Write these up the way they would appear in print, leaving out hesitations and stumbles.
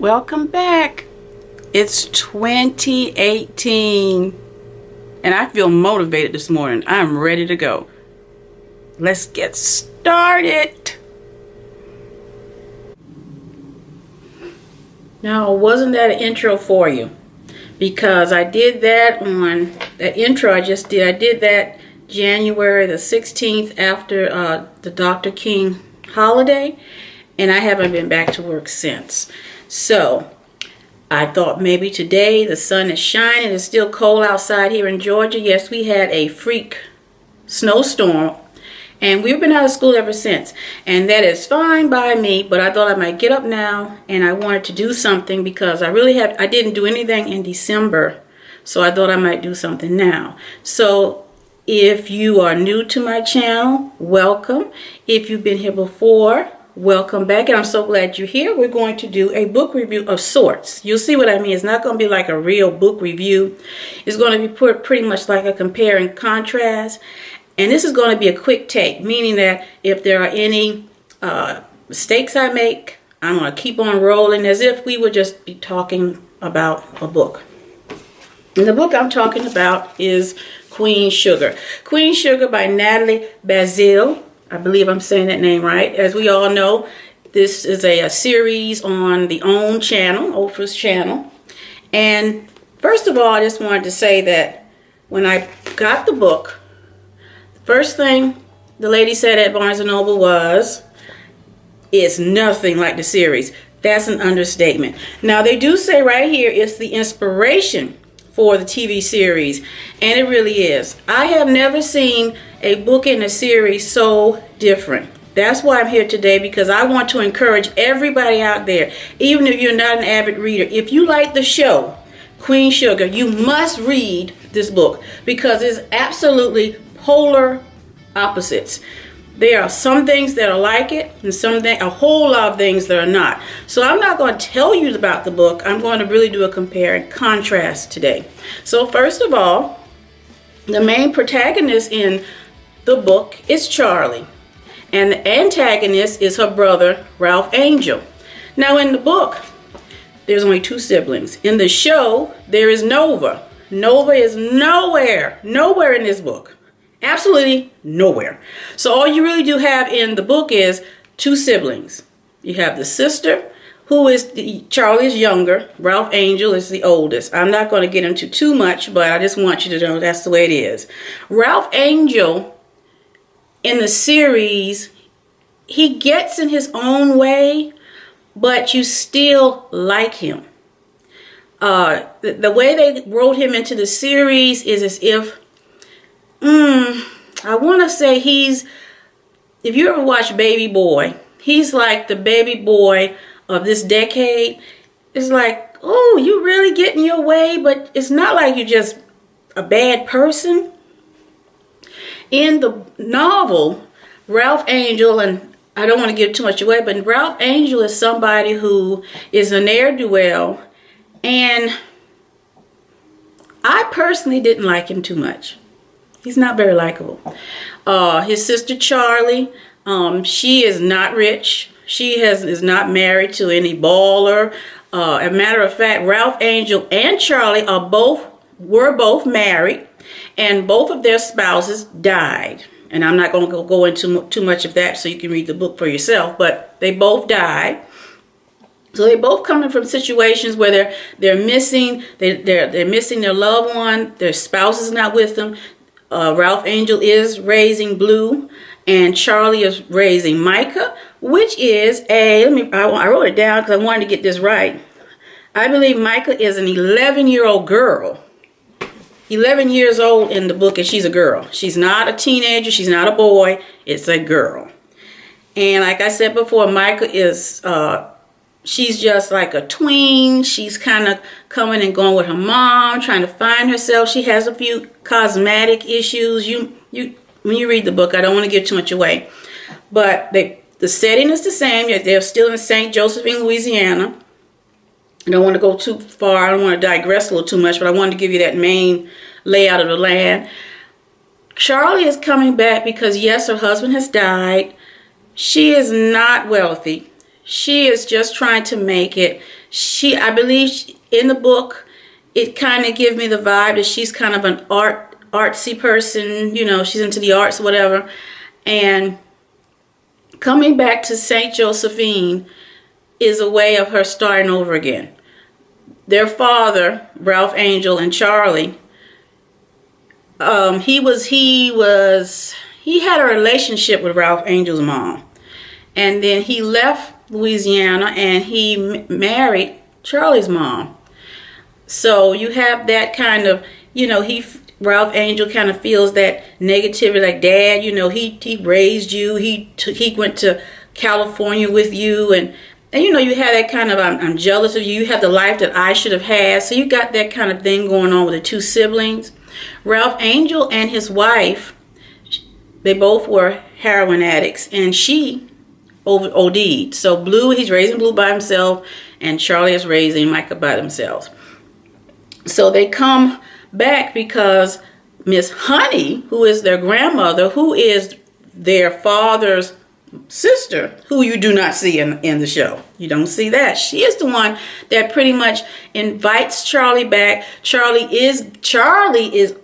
Welcome back. It's 2018 and I feel motivated this morning. I'm ready to go. Let's get started. Now, wasn't that an intro for you? Because I did that on that intro I just did. I did that January the 16th after the Dr. King holiday, and I haven't been back to work since. So I thought maybe today the sun is shining. It's still cold outside here in Georgia. Yes, we had a freak snowstorm, and we've been out of school ever since. And that is fine by me, but I thought I might get up now, and I wanted to do something because I didn't do anything in December, so I thought I might do something now. So if you are new to my channel, welcome. If you've been here before, welcome back, and I'm so glad you're here. We're going to do a book review of sorts. You'll see what I mean. It's not going to be like a real book review. It's going to be pretty much like a compare and contrast. And this is going to be a quick take, meaning that if there are any mistakes I make, I'm going to keep on rolling as if we would just be talking about a book. And the book I'm talking about is Queen Sugar. Queen Sugar by Natalie Bazile. I believe I'm saying that name right. As we all know, this is a series on the OWN channel, Oprah's channel. And first of all, I just wanted to say that when I got the book, the first thing the lady said at Barnes & Noble was, it's nothing like the series. That's an understatement. Now, they do say right here it's the inspiration for the TV series, and it really is. I have never seen a book in a series so different. That's why I'm here today, because I want to encourage everybody out there, even if you're not an avid reader, if you like the show Queen Sugar, you must read this book because it's absolutely polar opposites. There are some things that are like it and a whole lot of things that are not. So I'm not going to tell you about the book. I'm going to really do a compare and contrast today. So first of all, the main protagonist in the book is Charlie, and the antagonist is her brother, Ralph Angel. Now in the book, there's only two siblings. In the show, there is Nova. Nova is nowhere in this book. Absolutely nowhere. So all you really do have in the book is two siblings. You have the sister, who is Charlie is younger. Ralph Angel is the oldest. I'm not going to get into too much, but I just want you to know that's the way it is. Ralph Angel, in the series, he gets in his own way, but you still like him. The way they wrote him into the series is as if, I want to say if you ever watch Baby Boy, he's like the baby boy of this decade. It's like, oh, you really getting your way, but it's not like you're just a bad person. In the novel, Ralph Angel, and I don't want to give too much away, but Ralph Angel is somebody who is a ne'er-do-well, and I personally didn't like him too much. He's not very likable. His sister Charlie, she is not rich. She is not married to any baller. As a matter of fact, Ralph Angel and Charlie were both married, and both of their spouses died. And I'm not going to go into too much of that, so you can read the book for yourself. But they both died. So they're both coming from situations where they're missing their loved one. Their spouse is not with them. Ralph Angel is raising Blue, and Charlie is raising Micah, which is I wrote it down because I wanted to get this right. I believe Micah is an 11-year-old girl. 11 years old in the book, and she's a girl. She's not a teenager. She's not a boy. It's a girl. And like I said before, Micah is, she's just like a tween. She's kind of coming and going with her mom, trying to find herself. She has a few cosmetic issues. When you read the book, I don't want to give too much away. But the setting is the same. They're still in St. Josephine, Louisiana. I don't want to go too far. I don't want to digress a little too much, but I wanted to give you that main layout of the land. Charlie is coming back because, yes, her husband has died. She is not wealthy. She is just trying to make it. I believe in the book, it kind of gives me the vibe that she's kind of an artsy person. You know, she's into the arts, whatever. And coming back to St. Josephine is a way of her starting over again. Their father, Ralph Angel and Charlie, he had a relationship with Ralph Angel's mom. And then he left Louisiana and he married Charlie's mom. So you have that kind of, you know, Ralph Angel kind of feels that negativity, like, Dad, you know, he raised you, he went to California with you, and you know, you have that kind of, I'm jealous of you, you have the life that I should have had. So you got that kind of thing going on with the two siblings. Ralph Angel and his wife, they both were heroin addicts, and she OD'd. So Blue, he's raising Blue by himself, and Charlie is raising Micah by themselves. So they come back because Miss Honey, who is their grandmother, who is their father's sister, who you do not see in the show. You don't see that. She is the one that pretty much invites Charlie back. Charlie is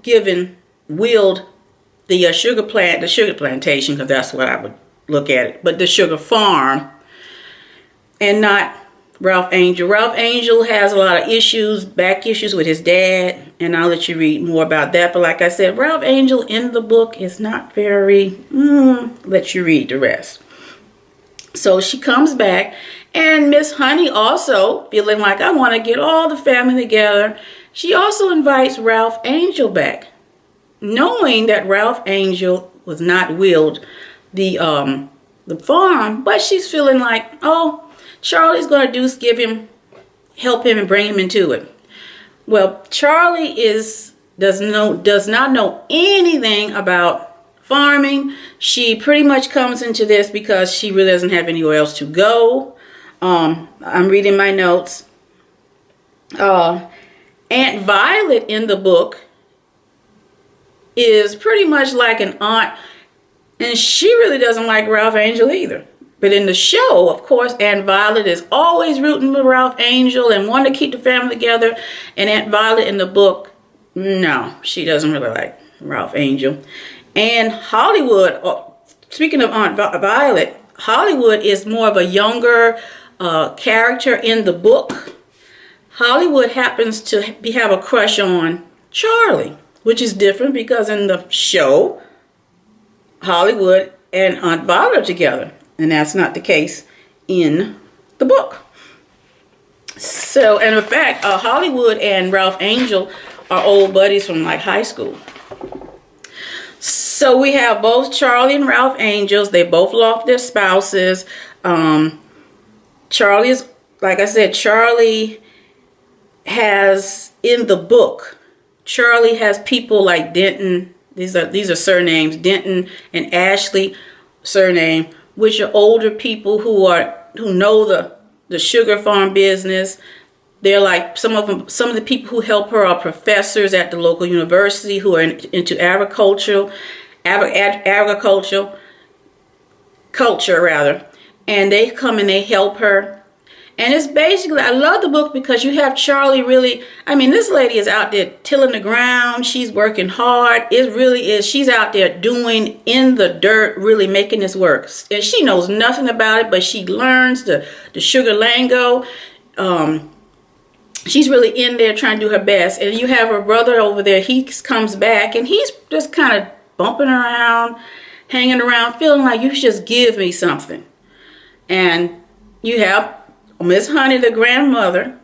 given willed the sugar plantation, because that's what I would look at it, but the sugar farm, and not Ralph Angel. Ralph Angel has a lot of issues, back issues with his dad, and I'll let you read more about that. But like I said, Ralph Angel in the book is not very, let you read the rest. So she comes back, and Miss Honey also, feeling like, I want to get all the family together, she also invites Ralph Angel back, knowing that Ralph Angel was not willed the farm, but she's feeling like, oh, Charlie's going to help him and bring him into it. Well, Charlie does not know anything about farming. She pretty much comes into this because she really doesn't have anywhere else to go. I'm reading my notes. Aunt Violet in the book is pretty much like an aunt, and she really doesn't like Ralph Angel either. But in the show, of course, Aunt Violet is always rooting for Ralph Angel and wanting to keep the family together. And Aunt Violet in the book, no, she doesn't really like Ralph Angel. And Hollywood, speaking of Aunt Violet, Hollywood is more of a younger character in the book. Hollywood happens to have a crush on Charlie, which is different because in the show, Hollywood and Aunt Violet are together. And that's not the case in the book. So, and in fact, Hollywood and Ralph Angel are old buddies from like high school. So we have both Charlie and Ralph Angels. They both lost their spouses. Charlie is, like I said, Charlie has, in the book, Charlie has people like Denton. These are surnames, Denton and Ashley surname, which are older people who know the sugar farm business. They're like some of the people who help her are professors at the local university who are into agriculture, and they come and they help her. And it's basically, I love the book because you have Charlie really, I mean, this lady is out there tilling the ground. She's working hard. It really is. She's out there doing in the dirt, really making this work. And she knows nothing about it, but she learns the sugar lingo. She's really in there trying to do her best. And you have her brother over there. He comes back and he's just kind of bumping around, hanging around, feeling like you should just give me something. And you have Miss Honey, the grandmother,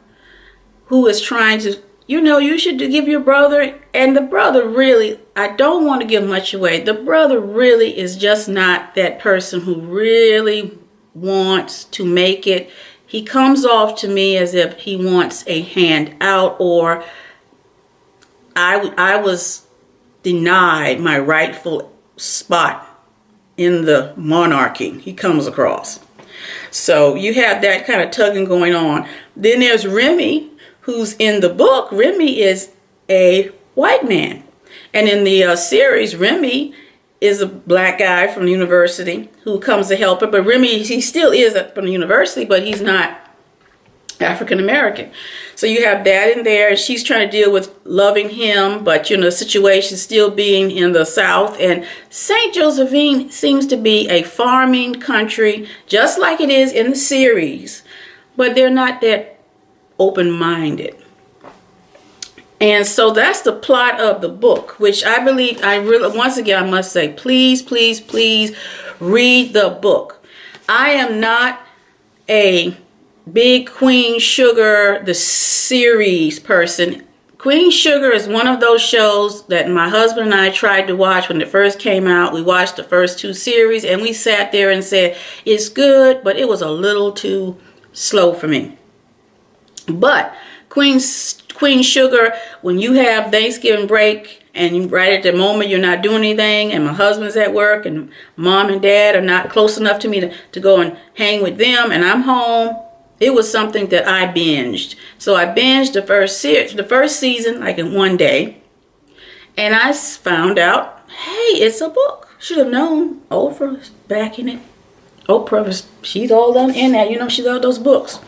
who is trying to, you should give your brother, and the brother really, I don't want to give much away, the brother really is just not that person who really wants to make it. He comes off to me as if he wants a handout, or I was denied my rightful spot in the monarchy. He comes across. So you have that kind of tugging going on. Then there's Remy, who's in the book. Remy is a white man. And in the series, Remy is a black guy from the university who comes to help her. But Remy, he still is from the university, but he's not African American. So you have that in there. She's trying to deal with loving him, but the situation still being in the South. And St. Josephine seems to be a farming country, just like it is in the series, but they're not that open-minded. And so that's the plot of the book, which I believe, once again, I must say, please, please, please read the book. I am not a big Queen Sugar, the series person. Queen Sugar is one of those shows that my husband and I tried to watch when it first came out. We watched the first 2 series and we sat there and said, it's good, but it was a little too slow for me. But Queen Sugar, when you have Thanksgiving break and right at the moment you're not doing anything and my husband's at work and mom and dad are not close enough to me to go and hang with them and I'm home, it was something that I binged. So I binged the first season like in one day. And I found out, hey, it's a book. Should have known. Oprah's backing it. Oprah, she's all done in that. She loved those books.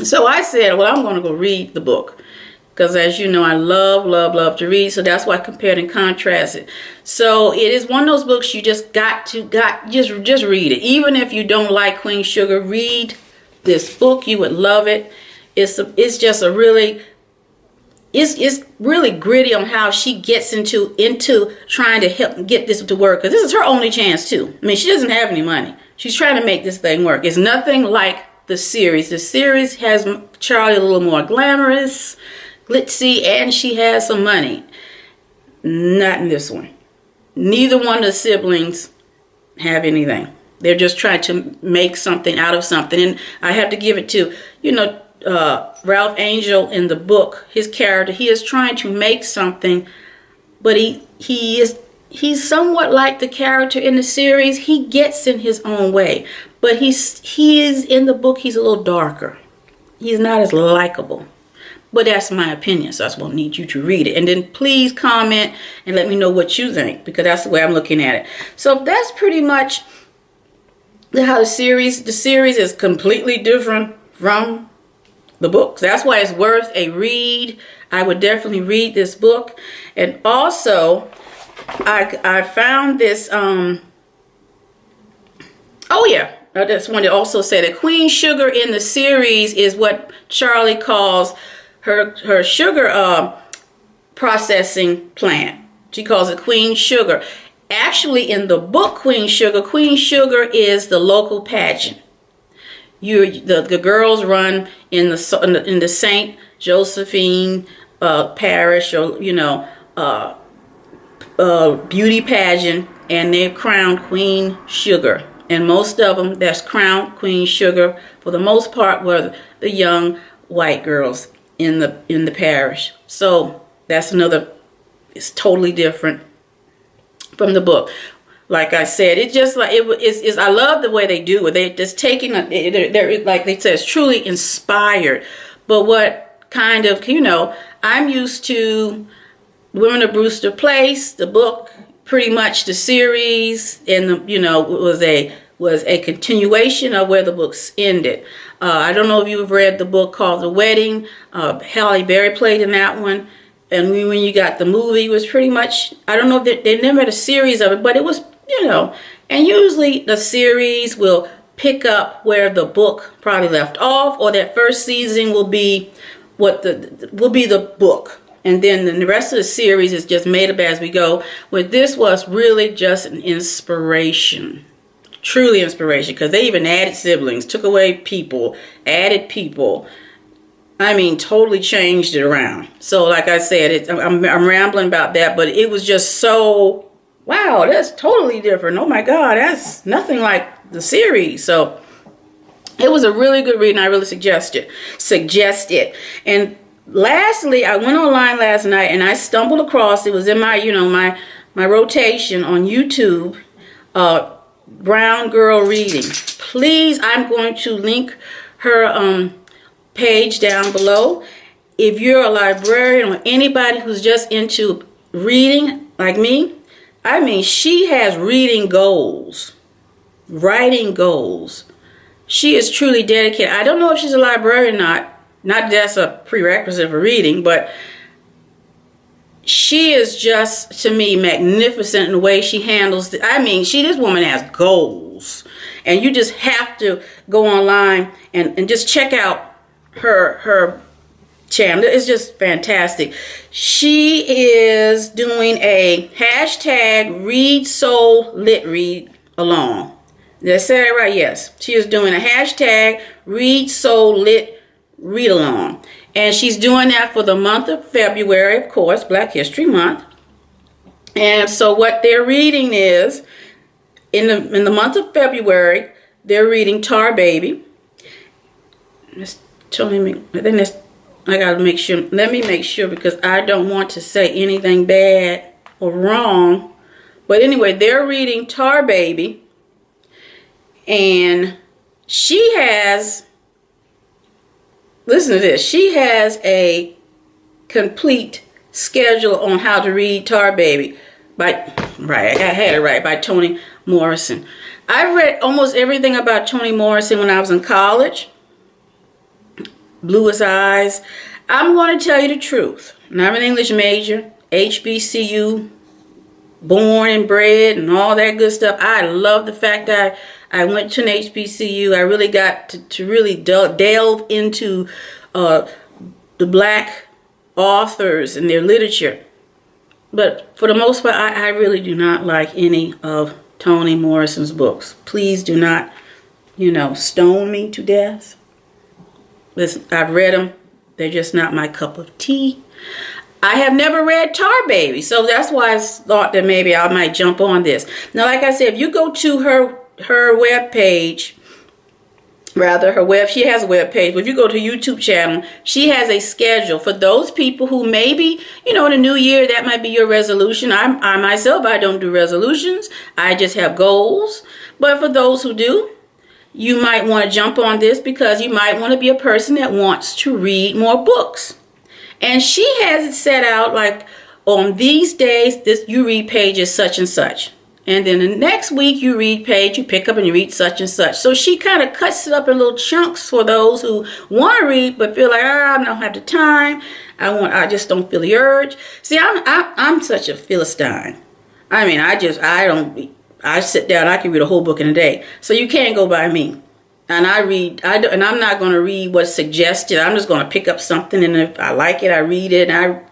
So I said, well, I'm going to go read the book. Because as you know, I love, love, love to read. So that's why I compared and contrasted. So it is one of those books you just just read it. Even if you don't like Queen Sugar, read this book. You would love it. It's just a really, it's really gritty on how she gets into trying to help get this to work. Because this is her only chance too. I mean, she doesn't have any money. She's trying to make this thing work. It's nothing like the series. The series has Charlie a little more glamorous, glitzy, and she has some money. Not in this one. Neither one of the siblings have anything. They're just trying to make something out of something. And I have to give it to, Ralph Angel in the book, his character, he is trying to make something, but he's somewhat like the character in the series. He gets in his own way. But he is in the book, he's a little darker. He's not as likable. But that's my opinion, so I just won't need you to read it. And then please comment and let me know what you think, because that's the way I'm looking at it. So that's pretty much how the series is completely different from the books. That's why it's worth a read. I would definitely read this book. And also, I found this, I just wanted to also say that Queen Sugar in the series is what Charlie calls her sugar processing plant. She calls it Queen Sugar. Actually, in the book Queen Sugar is the local pageant. The girls run in the St. Josephine parish, or beauty pageant, and they're crowned Queen Sugar. And most of them that's crowned Queen Sugar, for the most part, were the young white girls in the parish. So that's it's totally different from the book. Like I said, it's just like it's I love the way they do it. They're just taking they're like they said, it's truly inspired. But what kind of, I'm used to Women of Brewster Place, the book, pretty much the series, and was a continuation of where the books ended. I don't know if you've read the book called The Wedding. Halle Berry played in that one. And when you got the movie, it was pretty much, I don't know if they never had a series of it, but it was, and usually the series will pick up where the book probably left off, or that first season will be the book. And then the rest of the series is just made up as we go. Where this was really just an inspiration. Truly inspiration, because they even added siblings, took away people, added people. I mean, totally changed it around. So like I said, I'm rambling about that, but it was just so, wow, that's totally different. Oh my God, that's nothing like the series. So it was a really good read, and I really suggest it. And lastly, I went online last night and I stumbled across, it was in my, my rotation on YouTube, Brown Girl Reading. Please, I'm going to link her page down below. If you're a librarian or anybody who's just into reading like me, she has reading goals, writing goals. she is truly dedicated. I don't know if she's a librarian or not. Not that's a prerequisite for reading, but she is just, to me, magnificent in the way she handles it. I mean, this woman has goals. And you just have to go online and just check out her channel. It's just fantastic. She is doing a hashtag Read Soul Lit Read Along. Did I say that right? Yes. She is doing a hashtag Read Soul Lit Read Along. And she's doing that for the month of February, of course, Black History Month. And so what they're reading is, in the month of February, they're reading Tar Baby. I gotta make sure. Let me make sure, because I don't want to say anything bad or wrong. But anyway, they're reading Tar Baby, and she has. Listen to this. She has a complete schedule on how to read Tar Baby I had it right, by Toni Morrison. I read almost everything about Toni Morrison when I was in college. Bluest Eyes. I'm going to tell you the truth. And I'm an English major, HBCU, born and bred, and all that good stuff. I love the fact that I went to an HBCU. I really got to really delve into the black authors and their literature. But for the most part, I really do not like any of Toni Morrison's books. Please do not, stone me to death. Listen, I've read them. They're just not my cup of tea. I have never read Tar Baby, so that's why I thought that maybe I might jump on this. Now, like I said, if you go to her web page, she has a web page, but if you go to YouTube channel, she has a schedule for those people who maybe, in the new year, that might be your resolution. I myself, I don't do resolutions. I just have goals. But for those who do, you might want to jump on this, because you might want to be a person that wants to read more books. And she has it set out like, on these days, you read pages such and such. And then the next week you read page, you pick up and you read such and such. So she kind of cuts it up in little chunks for those who want to read but feel like, I don't have the time. I just don't feel the urge. See, I'm such a Philistine. I mean, I sit down, I can read a whole book in a day. So you can't go by me. And and I'm not going to read what's suggested. I'm just going to pick up something, and if I like it, I read it. And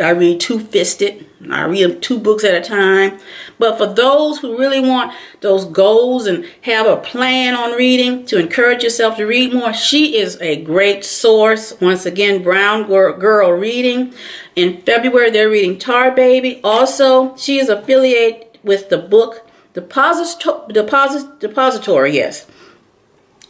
I read two-fisted. I read 2 books at a time. But for those who really want those goals and have a plan on reading to encourage yourself to read more, she is a great source. Once again, Brown Girl Reading. In February, they're reading Tar Baby. Also, she is affiliated with the book Depository, yes.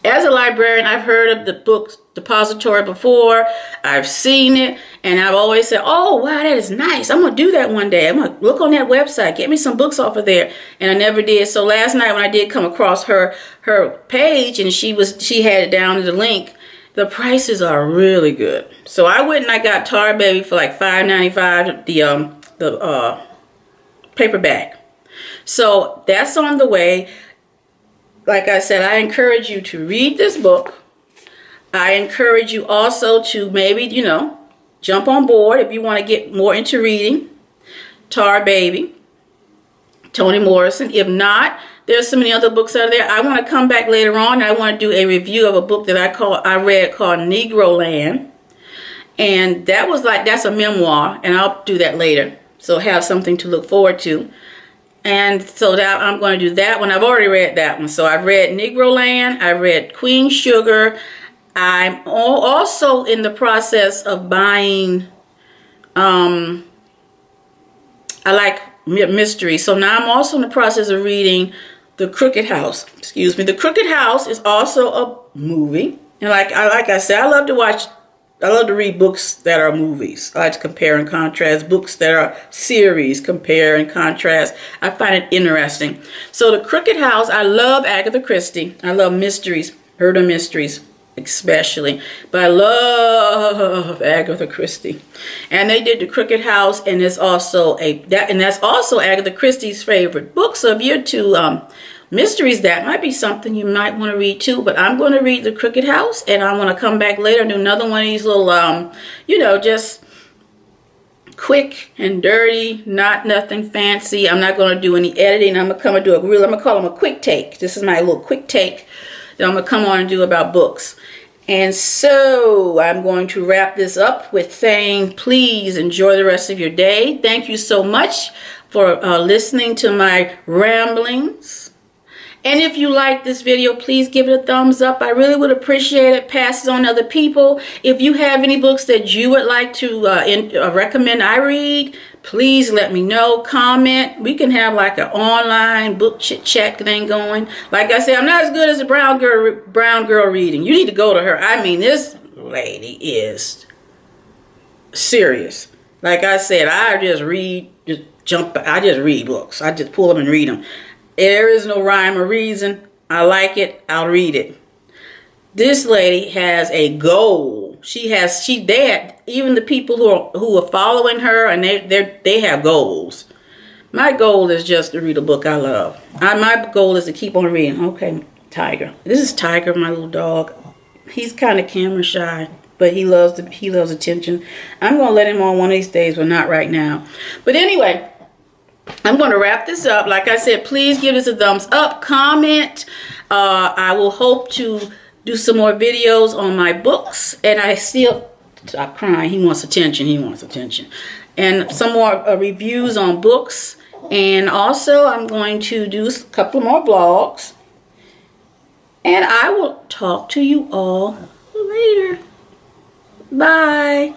As a librarian, I've heard of the book Depository before. I've seen it, and I've always said, oh, wow, that is nice. I'm going to do that one day. I'm going to look on that website, get me some books off of there. And I never did. So last night when I did come across her page, and she had it down to the link, the prices are really good. So I went and I got Tar Baby for like $5.95, the paperback. So that's on the way. Like I said, I encourage you to read this book. I encourage you also to maybe, jump on board if you want to get more into reading. Tar Baby, Toni Morrison. If not, there's so many other books out there. I want to come back later on. I want to do a review of a book that I read called Negroland. And that's a memoir, and I'll do that later. So have something to look forward to. And so that I'm going to do that one. I've already read that one. So I've read Negroland. I read Queen Sugar. I'm also in the process of buying, I like mystery. So now I'm also in the process of reading The Crooked House. Excuse me. The Crooked House is also a movie. And like I said, I love to read books that are movies. I like to compare and contrast. Books that are series, compare and contrast. I find it interesting. So The Crooked House, I love Agatha Christie. I love mysteries, murder mysteries especially. But I love Agatha Christie. And they did The Crooked House, and it's also that's also Agatha Christie's favorite book. So if you're to mysteries, that might be something you might want to read too. But I'm going to read The Crooked House, and I'm going to come back later and do another one of these little, just quick and dirty, nothing fancy. I'm not going to do any editing. I'm going to I'm going to call them a quick take. This is my little quick take that I'm going to come on and do about books. And so I'm going to wrap this up with saying, please enjoy the rest of your day. Thank you so much for listening to my ramblings. And if you like this video, please give it a thumbs up. I really would appreciate it. Pass it on to other people. If you have any books that you would like to recommend I read, please let me know. Comment. We can have like an online book chit chat thing going. Like I said, I'm not as good as a brown girl reading. You need to go to her. I mean, this lady is serious. Like I said, I just read books. I just pull them and read them. There is no rhyme or reason. I like it. I'll read it. This lady has a goal. Even the people who are following her, and they have goals. My goal is just to read a book I love. My goal is to keep on reading. Okay, Tiger. This is Tiger, my little dog. He's kind of camera shy, but he loves attention. I'm gonna let him on one of these days, but not right now. But anyway, I'm going to wrap this up. Like I said, please give this a thumbs up, comment. I will hope to do some more videos on my books. And stop crying. He wants attention. And some more reviews on books. And also, I'm going to do a couple more blogs. And I will talk to you all later. Bye.